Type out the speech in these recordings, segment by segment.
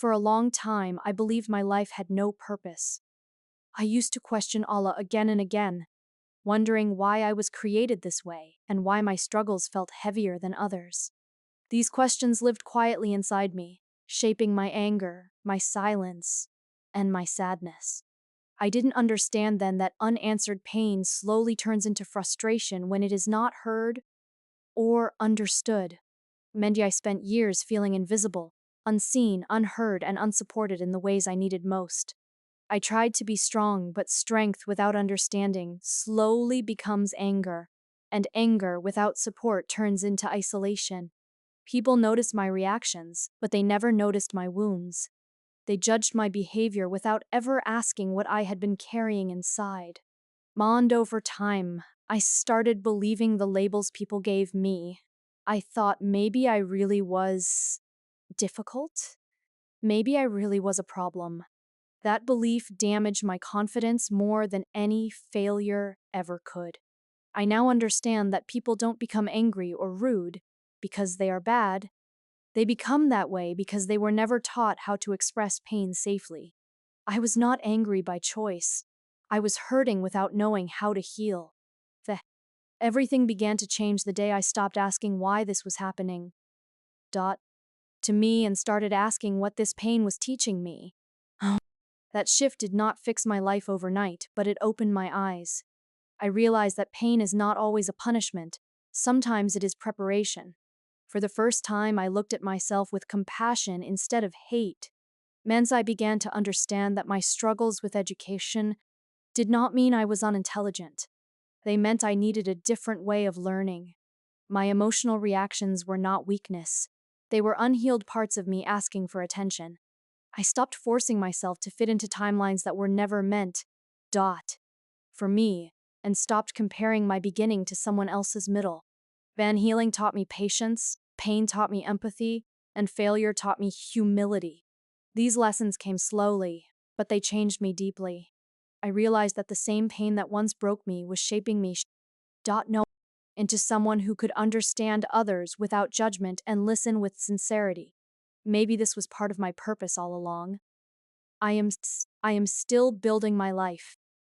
For a long time, I believed my life had no purpose. I used to question Allah again and again, wondering why I was created this way and why my struggles felt heavier than others. These questions lived quietly inside me, shaping my anger, my silence, and my sadness. I didn't understand then that unanswered pain slowly turns into frustration when it is not heard or understood. Mendy, I spent years feeling invisible, unseen, unheard, and unsupported in the ways I needed most. I tried to be strong, but strength without understanding slowly becomes anger, and anger without support turns into isolation. People noticed my reactions, but they never noticed my wounds. They judged my behavior without ever asking what I had been carrying inside. Over time, I started believing the labels people gave me. I thought maybe I really was difficult. Maybe I really was a problem. That belief damaged my confidence more than any failure ever could. I now understand that people don't become angry or rude because they are bad. They become that way because they were never taught how to express pain safely. I was not angry by choice. I was hurting without knowing how to heal. The Everything began to change the day I stopped asking why this was happening. To me and started asking what this pain was teaching me. That shift did not fix my life overnight, but it opened my eyes. I realized that pain is not always a punishment. Sometimes it is preparation. For the first time, I looked at myself with compassion instead of hate. I began to understand that my struggles with education did not mean I was unintelligent. They meant I needed a different way of learning. My emotional reactions were not weakness. They were unhealed parts of me asking for attention. I stopped forcing myself to fit into timelines that were never meant for me, and stopped comparing my beginning to someone else's middle. Van Healing taught me patience, pain taught me empathy, and failure taught me humility. These lessons came slowly, but they changed me deeply. I realized that the same pain that once broke me was shaping me no into someone who could understand others without judgment and listen with sincerity. Maybe this was part of my purpose all along. I am still building my life.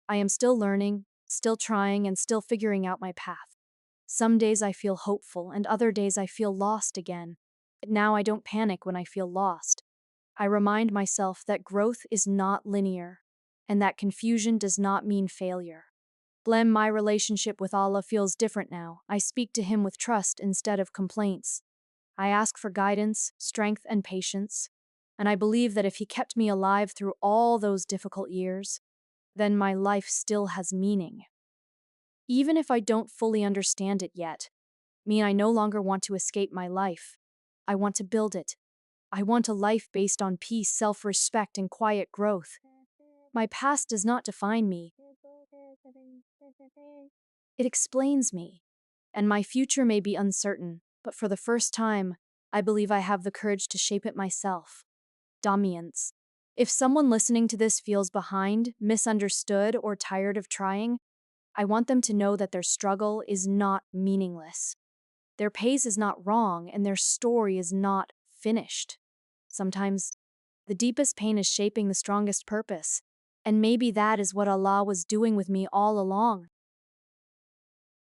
I am still learning, still trying, and still figuring out my path. Some days I feel hopeful, and other days I feel lost again. But now I don't panic when I feel lost. I remind myself that growth is not linear, and that confusion does not mean failure. My relationship with Allah feels different now. I speak to Him with trust instead of complaints. I ask for guidance, strength, and patience, and I believe that if He kept me alive through all those difficult years, then my life still has meaning. Even if I don't fully understand it yet, I no longer want to escape my life. I want to build it. I want a life based on peace, self-respect, and quiet growth. My past does not define me. It explains me. And my future may be uncertain, but for the first time, I believe I have the courage to shape it myself. Dominance. If someone listening to this feels behind, misunderstood, or tired of trying, I want them to know that their struggle is not meaningless. Their pace is not wrong, and their story is not finished. Sometimes, the deepest pain is shaping the strongest purpose, and maybe that is what Allah was doing with me all along.